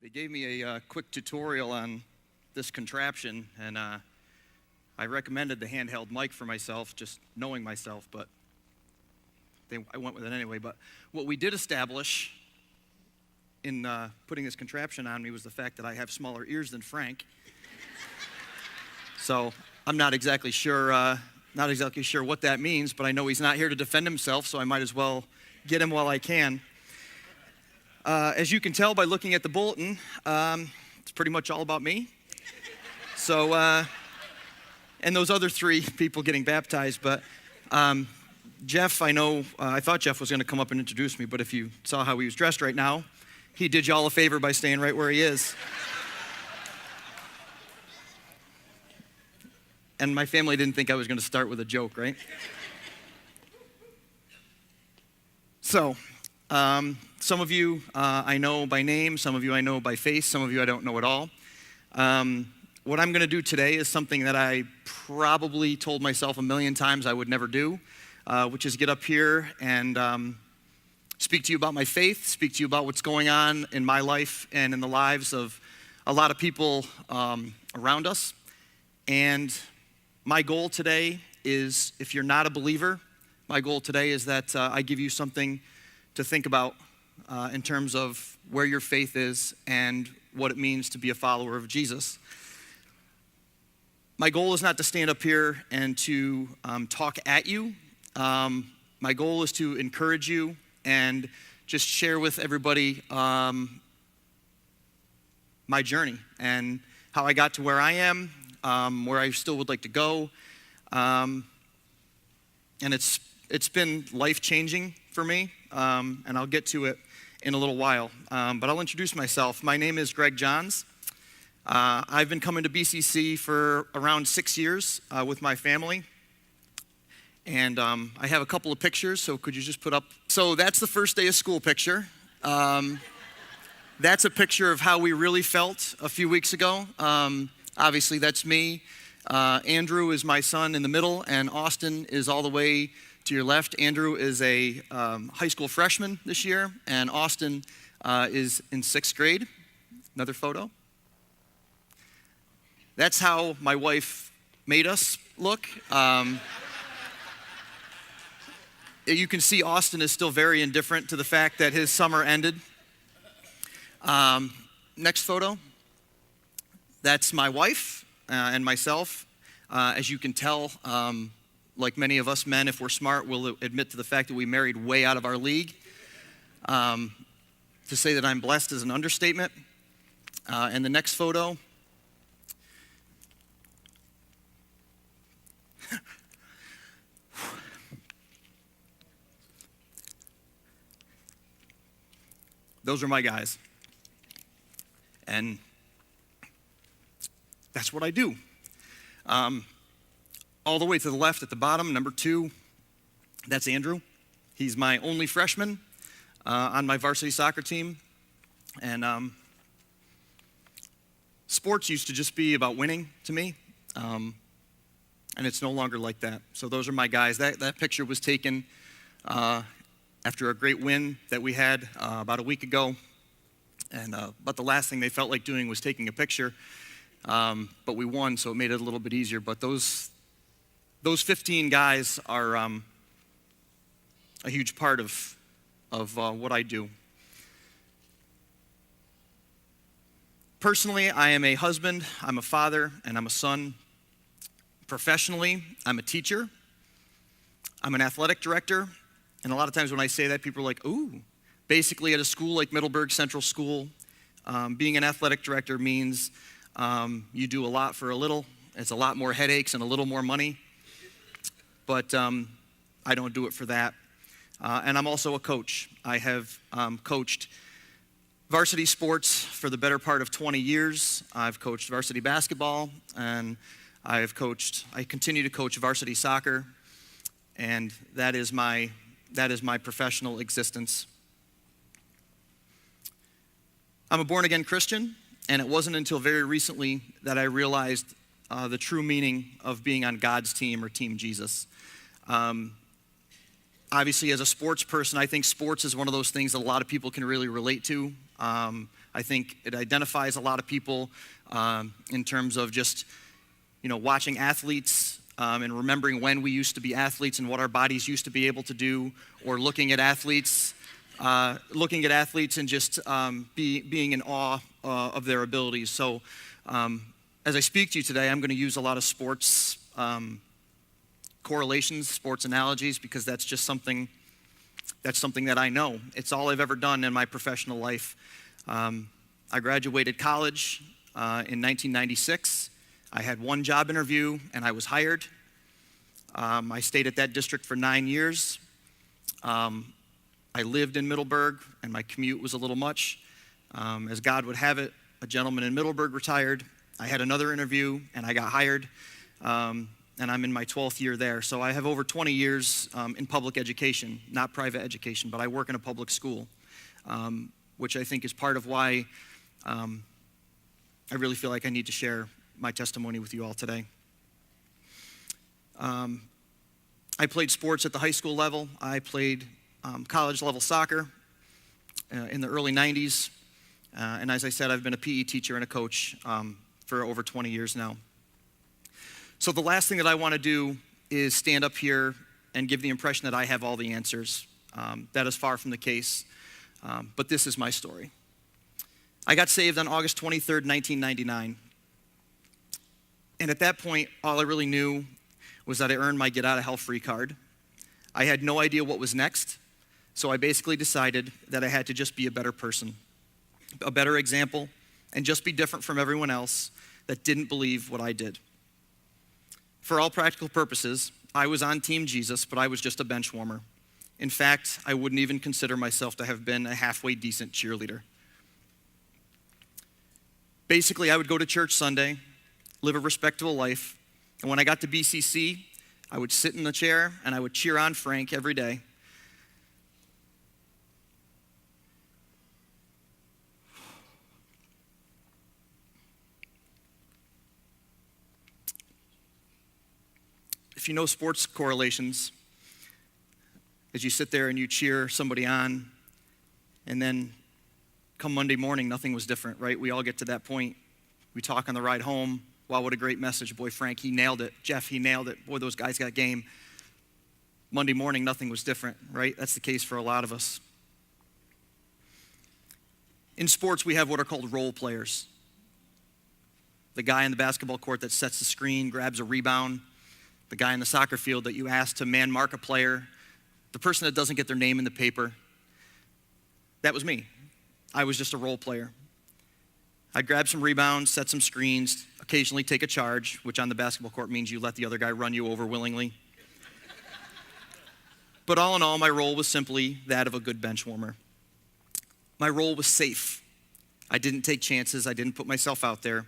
They gave me a quick tutorial on this contraption, and I recommended the handheld mic for myself, just knowing myself, but I went with it anyway. But what we did establish in putting this contraption on me was the fact that I have smaller ears than Frank. So I'm not exactly sure what that means, but I know he's not here to defend himself, so I might as well get him while I can. As you can tell by looking at the bulletin, it's pretty much all about me. So, and those other three people getting baptized. But Jeff, I thought Jeff was going to come up and introduce me, but if you saw how he was dressed right now, he did y'all a favor by staying right where he is. And my family didn't think I was going to start with a joke, right? So, some of you I know by name, some of you I know by face, some of you I don't know at all. What I'm going to do today is something that I probably told myself a million times I would never do, which is get up here and speak to you about my faith, speak to you about what's going on in my life and in the lives of a lot of people around us. And my goal today is, if you're not a believer, my goal today is that I give you something to think about in terms of where your faith is and what it means to be a follower of Jesus. My goal is not to stand up here and to talk at you. My goal is to encourage you and just share with everybody my journey and how I got to where I am, where I still would like to go. And it's been life-changing for me, and I'll get to it in a little while. But I'll introduce myself. My name is Gregg Johns. I've been coming to BCC for around 6 years with my family. And I have a couple of pictures, so could you just put up? So that's the first day of school picture. That's a picture of how we really felt a few weeks ago. Obviously, that's me. Andrew is my son in the middle, and Austin is all the way to your left. Andrew is a high school freshman this year, and Austin is in 6th grade. Another photo. That's how my wife made us look. You can see Austin is still very indifferent to the fact that his summer ended. Next photo. That's my wife and myself. As you can tell, like many of us men, if we're smart, we'll admit to the fact that we married way out of our league. To say that I'm blessed is an understatement. And the next photo. Those are my guys. And that's what I do. All the way to the left at the bottom, number 2, that's Andrew. He's my only freshman on my varsity soccer team. And sports used to just be about winning to me. And it's no longer like that. So those are my guys. That picture was taken after a great win that we had about a week ago. And but the last thing they felt like doing was taking a picture. But we won, so it made it a little bit easier. But those 15 guys are a huge part of what I do. Personally, I am a husband, I'm a father, and I'm a son. Professionally, I'm a teacher. I'm an athletic director. And a lot of times when I say that, people are like, ooh. Basically, at a school like Middleburg Central School, being an athletic director means you do a lot for a little. It's a lot more headaches and a little more money. But I don't do it for that. And I'm also a coach. I have coached varsity sports for the better part of 20 years. I've coached varsity basketball, and I continue to coach varsity soccer. And that is my professional existence. I'm a born-again Christian, and it wasn't until very recently that I realized the true meaning of being on God's team or Team Jesus. Obviously, as a sports person, I think sports is one of those things that a lot of people can really relate to. I I think it identifies a lot of people in terms of just, watching athletes and remembering when we used to be athletes and what our bodies used to be able to do, or looking at athletes and just being in awe of their abilities. So as I speak to you today, I'm going to use a lot of sports correlations, sports analogies, because that's something that I know. It's all I've ever done in my professional life. I graduated college in 1996. I had one job interview and I was hired. I stayed at that district for 9 years. I lived in Middleburg and my commute was a little much. As God would have it, a gentleman in Middleburg retired. I had another interview and I got hired. And I'm in my 12th year there. So I have over 20 years in public education, not private education, but I work in a public school, which I think is part of why I really feel like I need to share my testimony with you all today. I played sports at the high school level. I played college level soccer in the early 90s. And as I said, I've been a PE teacher and a coach for over 20 years now. So the last thing that I want to do is stand up here and give the impression that I have all the answers. That is far from the case, but this is my story. I got saved on August 23rd, 1999. And at that point, all I really knew was that I earned my get out of hell free card. I had no idea what was next, so I basically decided that I had to just be a better person, a better example, and just be different from everyone else that didn't believe what I did. For all practical purposes, I was on Team Jesus, but I was just a bench warmer. In fact, I wouldn't even consider myself to have been a halfway decent cheerleader. Basically, I would go to church Sunday, live a respectable life, and when I got to BCC, I would sit in the chair and I would cheer on Frank every day. If you know sports correlations, as you sit there and you cheer somebody on, and then come Monday morning, nothing was different, right? We all get to that point. We talk on the ride home. Wow, what a great message. Boy, Frank, he nailed it. Jeff, he nailed it. Boy, those guys got game. Monday morning, nothing was different, right? That's the case for a lot of us. In sports, we have what are called role players. The guy on the basketball court that sets the screen, grabs a rebound. The guy in the soccer field that you ask to man mark a player, the person that doesn't get their name in the paper. That was me. I was just a role player. I'd grab some rebounds, set some screens, occasionally take a charge, which on the basketball court means you let the other guy run you over willingly. But all in all, my role was simply that of a good bench warmer. My role was safe. I didn't take chances. I didn't put myself out there.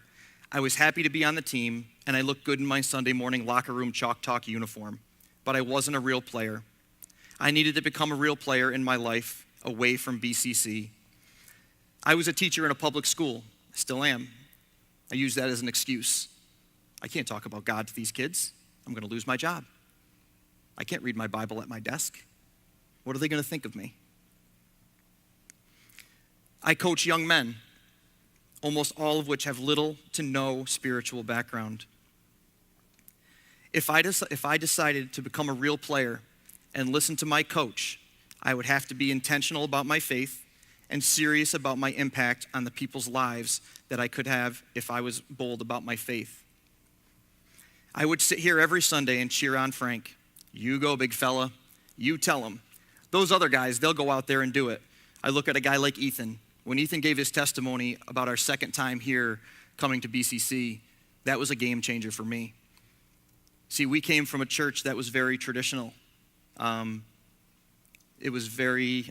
I was happy to be on the team, and I looked good in my Sunday morning locker room chalk talk uniform, but I wasn't a real player. I needed to become a real player in my life away from BCC. I was a teacher in a public school, still am. I use that as an excuse. I can't talk about God to these kids. I'm going to lose my job. I can't read my Bible at my desk. What are they going to think of me? I coach young men, almost all of which have little to no spiritual background. If I decided to become a real player and listen to my coach, I would have to be intentional about my faith and serious about my impact on the people's lives that I could have if I was bold about my faith. I would sit here every Sunday and cheer on Frank. You go, big fella. You tell him. Those other guys, they'll go out there and do it. I look at a guy like Ethan. When Ethan gave his testimony about our second time here coming to BCC, that was a game changer for me. See, we came from a church that was very traditional. It was very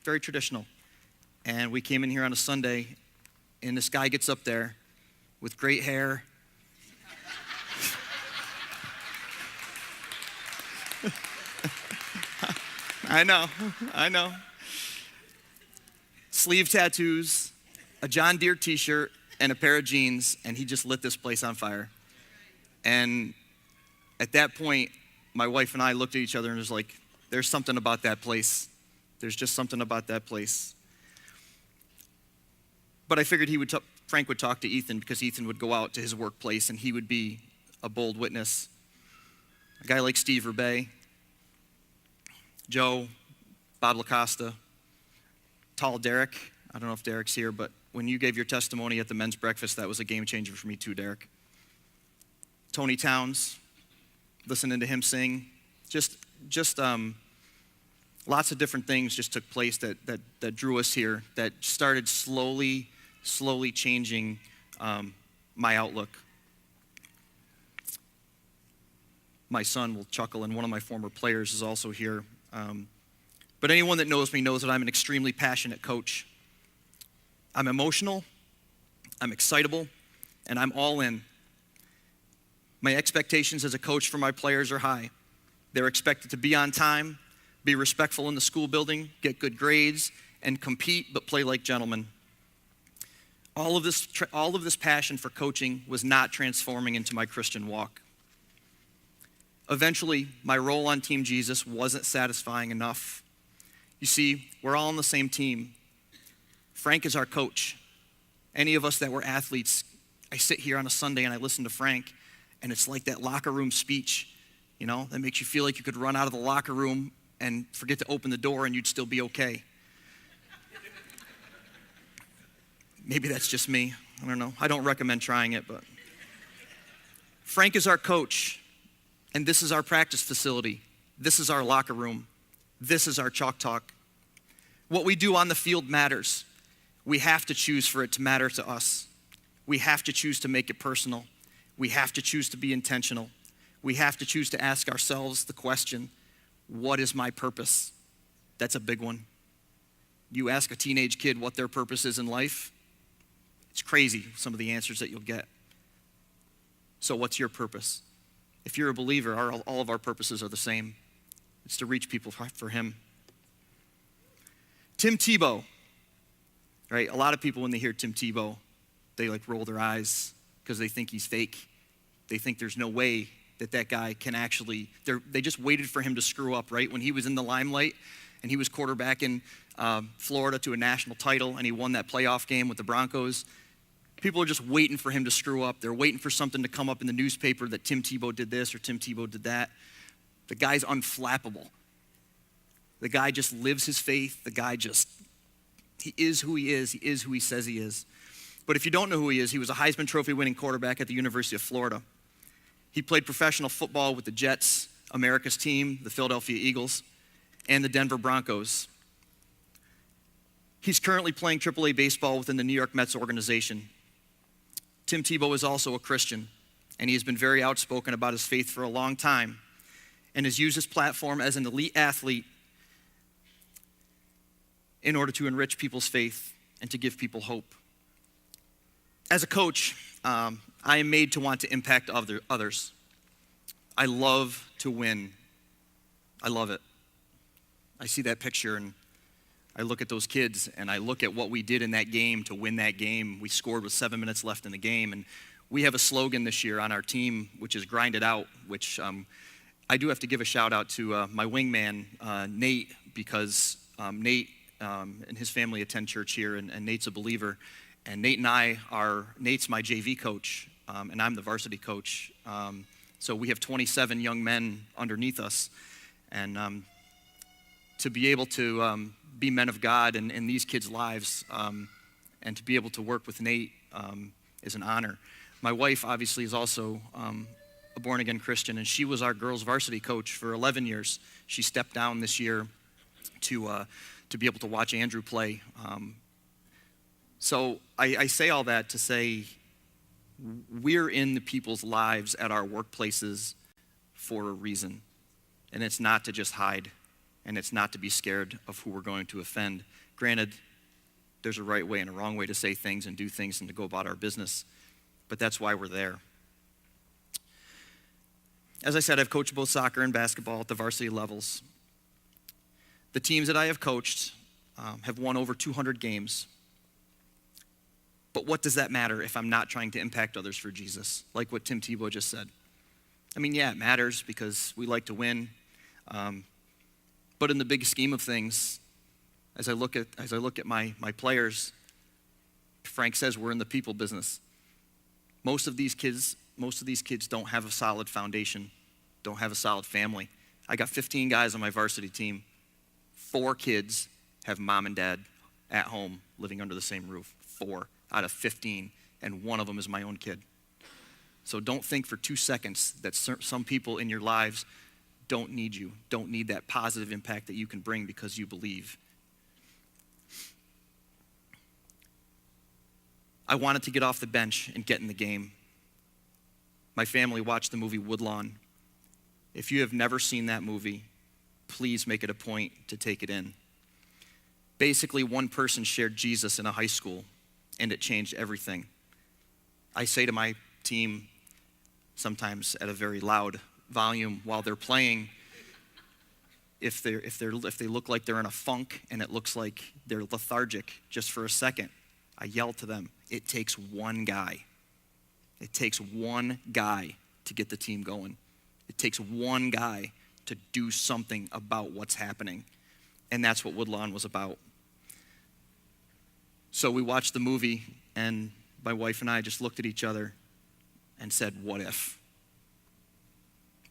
traditional. And we came in here on a Sunday, and this guy gets up there with great hair. I know. Sleeve tattoos, a John Deere t-shirt, and a pair of jeans, and he just lit this place on fire. And at that point, my wife and I looked at each other and was like, there's something about that place. There's just something about that place. But I figured Frank would talk to Ethan because Ethan would go out to his workplace and he would be a bold witness. A guy like Steve Rebay, Joe, Bob LaCosta, tall Derek. I don't know if Derek's here, but when you gave your testimony at the men's breakfast, that was a game changer for me too, Derek. Tony Towns, listening to him sing, just lots of different things just took place that drew us here, that started slowly changing my outlook. My son will chuckle, and one of my former players is also here. But anyone that knows me knows that I'm an extremely passionate coach. I'm emotional, I'm excitable, and I'm all in. My expectations as a coach for my players are high. They're expected to be on time, be respectful in the school building, get good grades, and compete but play like gentlemen. All of this passion for coaching was not transforming into my Christian walk. Eventually, my role on Team Jesus wasn't satisfying enough. You see, we're all on the same team. Frank is our coach. Any of us that were athletes, I sit here on a Sunday and I listen to Frank, and it's like that locker room speech, that makes you feel like you could run out of the locker room and forget to open the door and you'd still be okay. Maybe that's just me. I don't know. I don't recommend trying it, but Frank is our coach, and this is our practice facility. This is our locker room. This is our chalk talk. What we do on the field matters. We have to choose for it to matter to us. We have to choose to make it personal. We have to choose to be intentional. We have to choose to ask ourselves the question, what is my purpose? That's a big one. You ask a teenage kid what their purpose is in life, it's crazy some of the answers that you'll get. So what's your purpose? If you're a believer, all of our purposes are the same. It's to reach people for him. Tim Tebow, right? A lot of people, when they hear Tim Tebow, they roll their eyes because they think he's fake. They think there's no way that guy can actually, they just waited for him to screw up, right? When he was in the limelight and he was quarterbacking Florida to a national title and he won that playoff game with the Broncos, people are just waiting for him to screw up. They're waiting for something to come up in the newspaper that Tim Tebow did this or Tim Tebow did that. The guy's unflappable. The guy just lives his faith. The guy he is who he is. He is who he says he is. But if you don't know who he is, he was a Heisman Trophy winning quarterback at the University of Florida. He played professional football with the Jets, America's team, the Philadelphia Eagles, and the Denver Broncos. He's currently playing AAA baseball within the New York Mets organization. Tim Tebow is also a Christian, and he has been very outspoken about his faith for a long time and has used his platform as an elite athlete in order to enrich people's faith and to give people hope. As a coach, I am made to want to impact others. I love to win. I love it. I see that picture and I look at those kids and I look at what we did in that game to win that game. We scored with 7 minutes left in the game, and we have a slogan this year on our team, which is grind it out, which I do have to give a shout out to my wingman, Nate, because Nate and his family attend church here, and Nate's a believer. And Nate's my JV coach, and I'm the varsity coach. So we have 27 young men underneath us. And to be able to be men of God in these kids' lives and to be able to work with Nate is an honor. My wife, obviously, is also a born-again Christian, and she was our girls' varsity coach for 11 years. She stepped down this year to be able to watch Andrew play. So I say all that to say we're in the people's lives at our workplaces for a reason. And it's not to just hide, and it's not to be scared of who we're going to offend. Granted, there's a right way and a wrong way to say things and do things and to go about our business, but that's why we're there. As I said, I've coached both soccer and basketball at the varsity levels. The teams that I have coached have won over 200 games. But what does that matter if I'm not trying to impact others for Jesus, like what Tim Tebow just said? I mean, yeah, it matters because we like to win. But in the big scheme of things, as I look at my players, Frank says, we're in the people business. Most of these kids don't have a solid foundation, don't have a solid family. I got 15 guys on my varsity team. 4 kids have mom and dad at home living under the same roof. 4 out of 15, and one of them is my own kid. So don't think for 2 seconds that some people in your lives don't need you, don't need that positive impact that you can bring because you believe. I wanted to get off the bench and get in the game. My family watched the movie Woodlawn. If you have never seen that movie, please make it a point to take it in. Basically, one person shared Jesus in a high school, and it changed everything. I say to my team, sometimes at a very loud volume while they're playing, if they look like they're in a funk and it looks like they're lethargic just for a second, I yell to them, it takes one guy. It takes one guy to get the team going. It takes one guy to do something about what's happening. And that's what Woodlawn was about. So we watched the movie, and my wife and I just looked at each other and said, what if?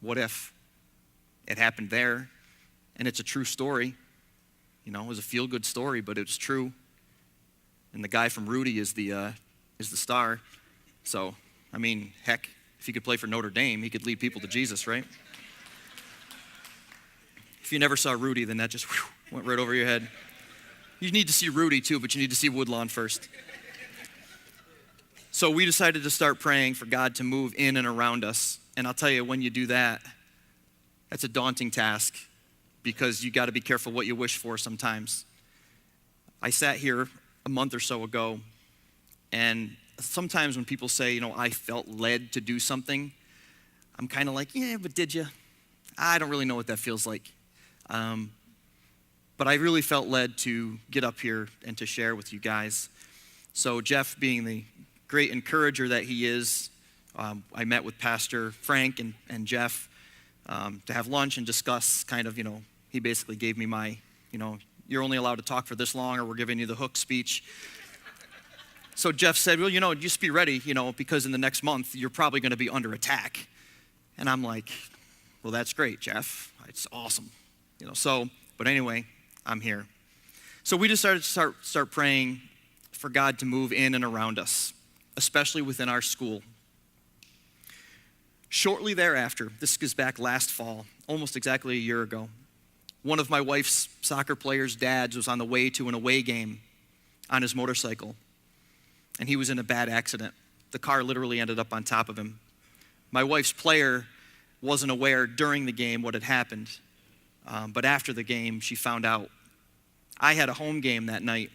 What if? It happened there, and it's a true story. You know, it was a feel-good story, but it's true. And the guy from Rudy is the star. So, I mean, heck, if he could play for Notre Dame, he could lead people to Jesus, right? If you never saw Rudy, then that just went right over your head. You need to see Rudy too, but you need to see Woodlawn first. So we decided to start praying for God to move in and around us. And I'll tell you, when you do that, that's a daunting task because you got to be careful what you wish for sometimes. I sat here a month or so ago, and sometimes when people say, you know, I felt led to do something, I'm kind of like, yeah, but did you? I don't really know what that feels like. But I really felt led to get up here and to share with you guys. So Jeff, being the great encourager that he is, I met with Pastor Frank and Jeff to have lunch and discuss kind of, you know, he basically gave me my, you know, you're only allowed to talk for this long or we're giving you the hook speech. So Jeff said, well, you know, just be ready, you know, because in the next month, you're probably going to be under attack. And I'm like, well, that's great, Jeff. It's awesome. You know, so, but anyway, I'm here. So we decided to start praying for God to move in and around us, especially within our school. Shortly thereafter, this goes back last fall, almost exactly a year ago, one of my wife's soccer players' dads was on the way to an away game on his motorcycle, and he was in a bad accident. The car literally ended up on top of him. My wife's player wasn't aware during the game what had happened, but after the game, she found out. I had a home game that night,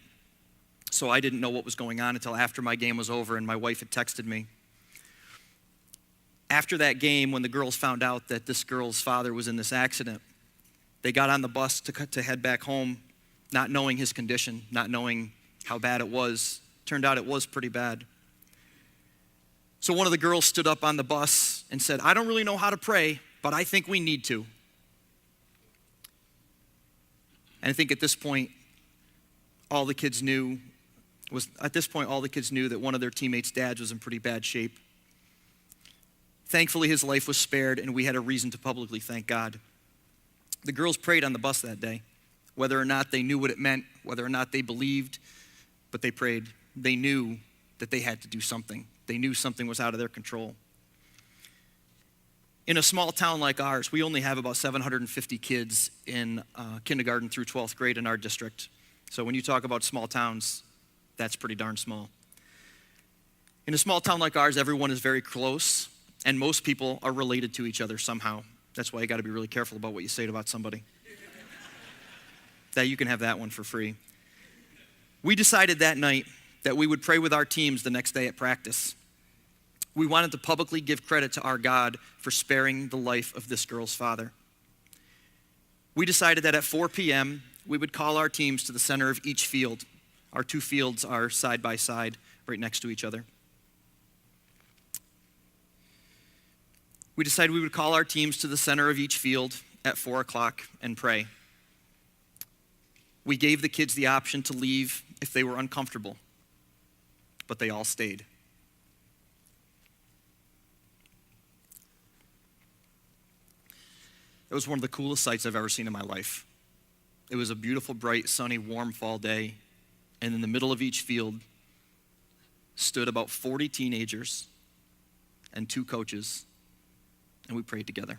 so I didn't know what was going on until after my game was over and my wife had texted me. After that game, when the girls found out that this girl's father was in this accident, they got on the bus to head back home, not knowing his condition, not knowing how bad it was. Turned out it was pretty bad. So one of the girls stood up on the bus and said, I don't really know how to pray, but I think we need to. And I think at this point, all the kids knew that one of their teammates' dads was in pretty bad shape. Thankfully, his life was spared, and we had a reason to publicly thank God. The girls prayed on the bus that day, whether or not they knew what it meant, whether or not they believed, but they prayed. They knew that they had to do something. They knew something was out of their control. In a small town like ours, we only have about 750 kids in kindergarten through 12th grade in our district. So when you talk about small towns, that's pretty darn small. In a small town like ours, everyone is very close, and most people are related to each other somehow. That's why you got to be really careful about what you say about somebody. That you can have that one for free. We decided that night that we would pray with our teams the next day at practice. We wanted to publicly give credit to our God for sparing the life of this girl's father. We decided that at 4 p.m., we would call our teams to the center of each field. Our 2 fields are side by side, right next to each other. We decided we would call our teams to the center of each field at 4 o'clock and pray. We gave the kids the option to leave if they were uncomfortable. but they all stayed. It was one of the coolest sights I've ever seen in my life. It was a beautiful, bright, sunny, warm fall day, and in the middle of each field stood about 40 teenagers and 2 coaches, and we prayed together.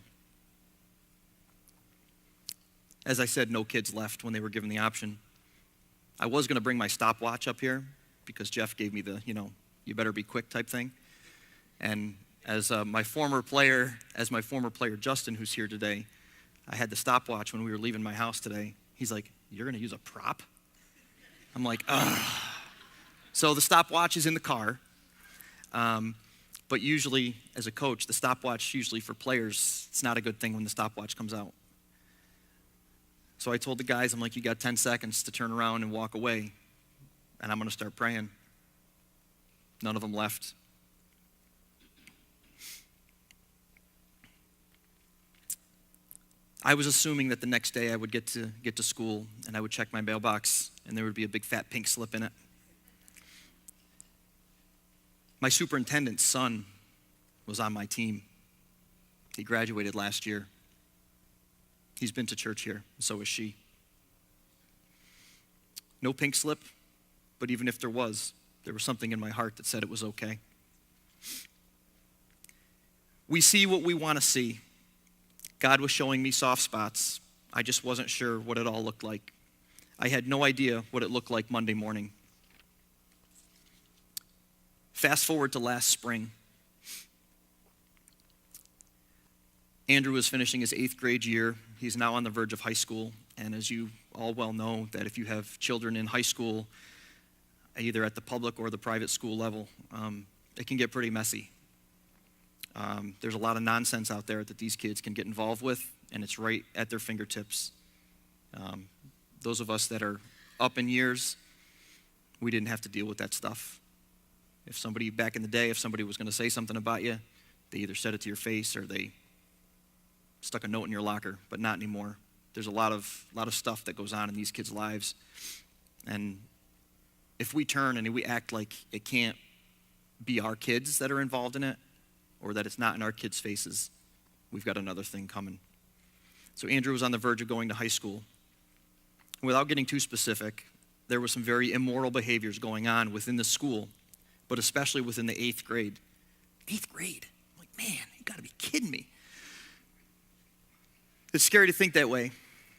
As I said, no kids left when they were given the option. I was going to bring my stopwatch up here because Jeff gave me the, you better be quick type thing. And as my former player Justin, who's here today, I had the stopwatch when we were leaving my house today. He's like, "You're going to use a prop?" I'm like, ugh. So the stopwatch is in the car. But usually, as a coach, the stopwatch usually for players, it's not a good thing when the stopwatch comes out. So I told the guys, I'm like, "You got 10 seconds to turn around and walk away, and I'm going to start praying." None of them left. I was assuming that the next day I would get to school and I would check my mailbox and there would be a big fat pink slip in it. My superintendent's son was on my team. He graduated last year. He's been to church here, and so is she. No pink slip, but even if there was something in my heart that said it was okay. We see what we want to see. God was showing me soft spots. I just wasn't sure what it all looked like. I had no idea what it looked like Monday morning. Fast forward to last spring. Andrew was finishing his 8th grade year. He's now on the verge of high school. And as you all well know, that if you have children in high school, either at the public or the private school level, it can get pretty messy. There's a lot of nonsense out there that these kids can get involved with, and it's right at their fingertips. Those of us that are up in years, we didn't have to deal with that stuff. Back in the day, if somebody was going to say something about you, they either said it to your face or they stuck a note in your locker, but not anymore. There's a lot of stuff that goes on in these kids' lives. And if we turn and we act like it can't be our kids that are involved in it, or that it's not in our kids' faces, we've got another thing coming. So Andrew was on the verge of going to high school. Without getting too specific, there were some very immoral behaviors going on within the school, but especially within the 8th grade. 8th grade? I'm like, man, you gotta be kidding me. It's scary to think that way,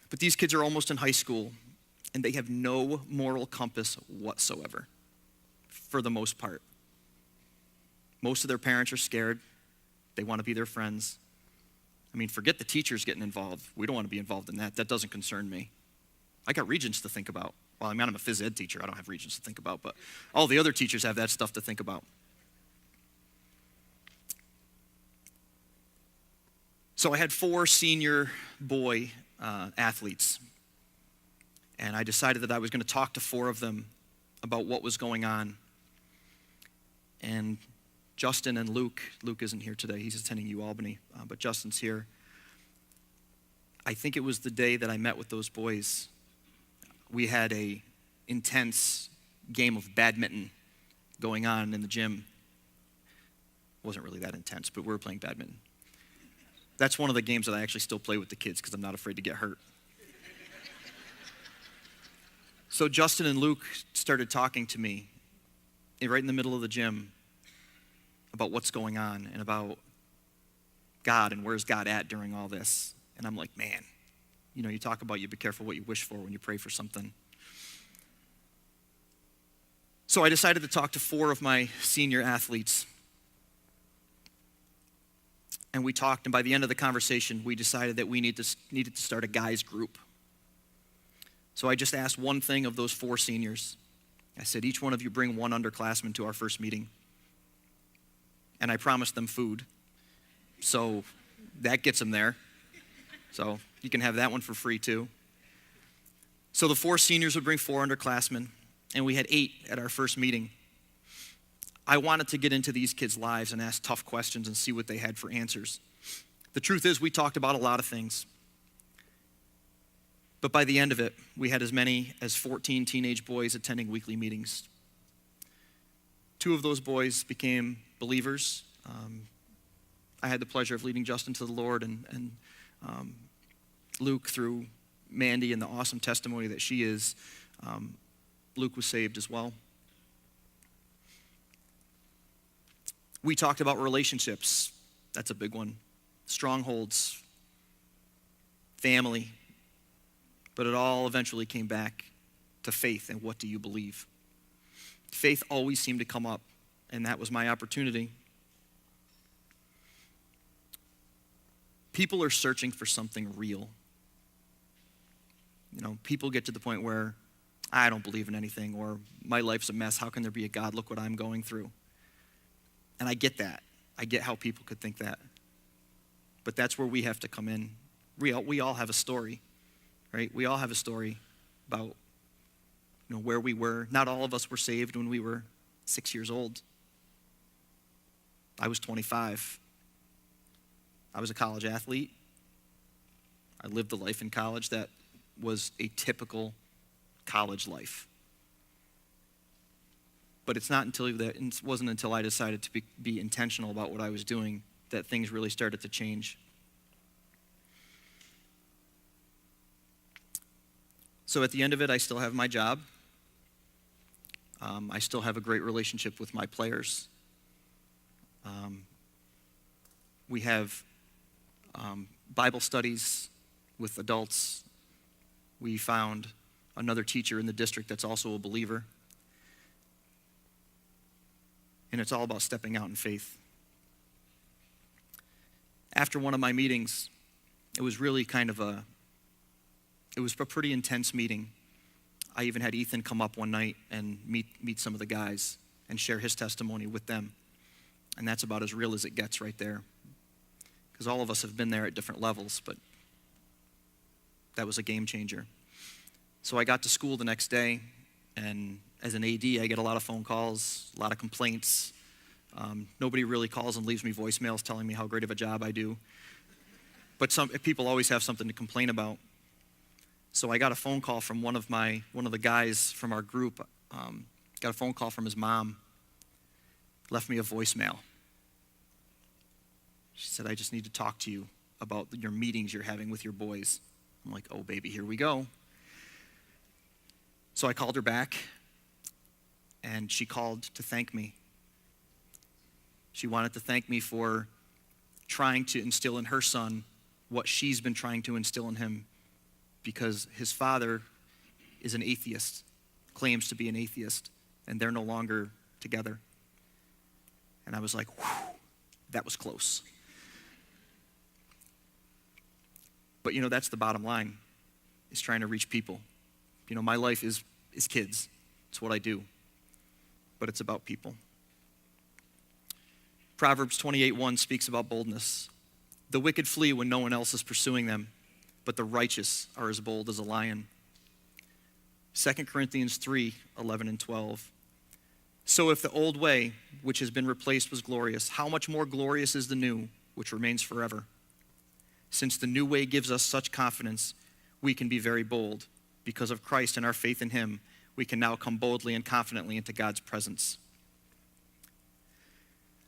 but these kids are almost in high school, and they have no moral compass whatsoever, for the most part. Most of their parents are scared. They want to be their friends. I mean, forget the teachers getting involved. We don't want to be involved in that. That doesn't concern me. I got regents to think about. Well, I mean, I'm a phys ed teacher. I don't have regents to think about, but all the other teachers have that stuff to think about. So I had 4 senior boy athletes, and I decided that I was going to talk to 4 of them about what was going on. And Justin and Luke isn't here today. He's attending UAlbany, but Justin's here. I think it was the day that I met with those boys. We had a intense game of badminton going on in the gym. It wasn't really that intense, but we were playing badminton. That's one of the games that I actually still play with the kids because I'm not afraid to get hurt. So Justin and Luke started talking to me right in the middle of the gym about what's going on and about God and where's God at during all this. And I'm like, man, you talk about you be careful what you wish for when you pray for something. So I decided to talk to 4 of my senior athletes. And we talked, and by the end of the conversation, we decided that we needed to start a guys group. So I just asked one thing of those 4 seniors. I said, each one of you bring 1 underclassman to our first meeting. And I promised them food. So that gets them there. So you can have that one for free too. So the 4 seniors would bring 4 underclassmen, and we had 8 at our first meeting. I wanted to get into these kids' lives and ask tough questions and see what they had for answers. The truth is, we talked about a lot of things. But by the end of it, we had as many as 14 teenage boys attending weekly meetings. Two of those boys became believers. I had the pleasure of leading Justin to the Lord and Luke through Mandy and the awesome testimony that she is. Luke was saved as well. We talked about relationships. That's a big one. Strongholds, family. But it all eventually came back to faith and what do you believe? Faith always seemed to come up, and that was my opportunity. People are searching for something real. You know, people get to the point where I don't believe in anything, or my life's a mess. How can there be a God? Look what I'm going through. And I get that. I get how people could think that. But that's where we have to come in. We all have a story, right? We all have a story about, you know, where we were. Not all of us were saved when we were 6 years old. I was 25. I was a college athlete. I lived the life in college that was a typical college life. But it wasn't until I decided to be intentional about what I was doing that things really started to change. So at the end of it, I still have my job. I still have a great relationship with my players. We have Bible studies with adults. We found another teacher in the district that's also a believer. And it's all about stepping out in faith. After one of my meetings, it was really it was a pretty intense meeting. I even had Ethan come up one night and meet some of the guys and share his testimony with them. And that's about as real as it gets right there. Because all of us have been there at different levels, but that was a game changer. So I got to school the next day, and as an AD, I get a lot of phone calls, a lot of complaints. Nobody really calls and leaves me voicemails telling me how great of a job I do. But some people always have something to complain about. So I got a phone call from one of the guys from our group. Got a phone call from his mom. Left me a voicemail. She said, "I just need to talk to you about your meetings you're having with your boys." I'm like, "Oh, baby, here we go." So I called her back, and she called to thank me. She wanted to thank me for trying to instill in her son what she's been trying to instill in him, because his father is an atheist, claims to be an atheist, and they're no longer together. And I was like, whew, that was close. But you know, that's the bottom line, is trying to reach people. You know, my life is kids. It's what I do. But it's about people. Proverbs 28:1 speaks about boldness. The wicked flee when no one else is pursuing them, but the righteous are as bold as a lion. 2 Corinthians 3:11 and 12. So if the old way, which has been replaced, was glorious, how much more glorious is the new, which remains forever? Since the new way gives us such confidence, we can be very bold. Because of Christ and our faith in him, we can now come boldly and confidently into God's presence.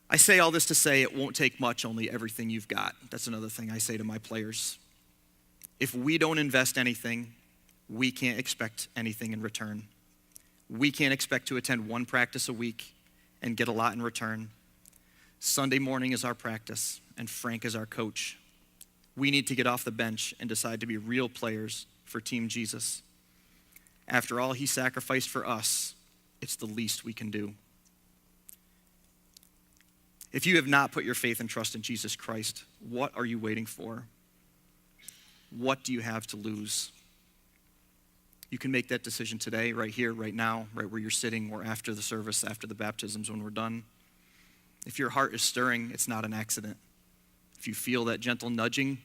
I say all this to say it won't take much, only everything you've got. That's another thing I say to my players. If we don't invest anything, we can't expect anything in return. We can't expect to attend one practice a week and get a lot in return. Sunday morning is our practice, and Frank is our coach. We need to get off the bench and decide to be real players for Team Jesus. After all he sacrificed for us, it's the least we can do. If you have not put your faith and trust in Jesus Christ, what are you waiting for? What do you have to lose? You can make that decision today, right here, right now, right where you're sitting, or after the service, after the baptisms when we're done. If your heart is stirring, it's not an accident. If you feel that gentle nudging,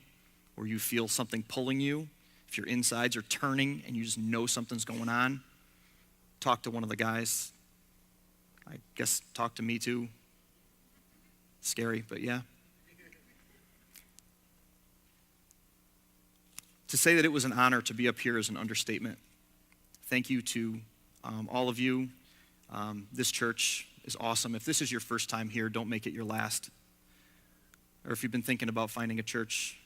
or you feel something pulling you, if your insides are turning and you just know something's going on, talk to one of the guys. I guess talk to me too. Scary, but yeah. To say that it was an honor to be up here is an understatement. Thank you to all of you. This church is awesome. If this is your first time here, don't make it your last. Or if you've been thinking about finding a church,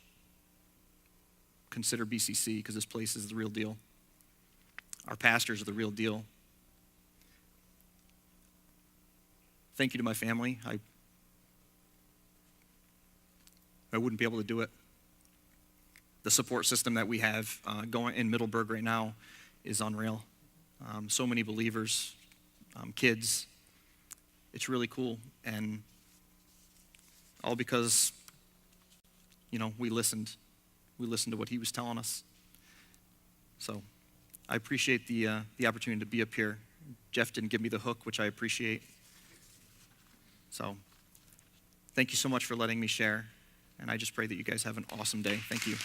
consider BCC, because this place is the real deal. Our pastors are the real deal. Thank you to my family. I wouldn't be able to do it. The support system that we have going in Middleburg right now is unreal. So many believers, kids. It's really cool. And all because, we listened. We listened to what he was telling us. So I appreciate the opportunity to be up here. Jeff didn't give me the hook, which I appreciate. So thank you so much for letting me share. And I just pray that you guys have an awesome day. Thank you.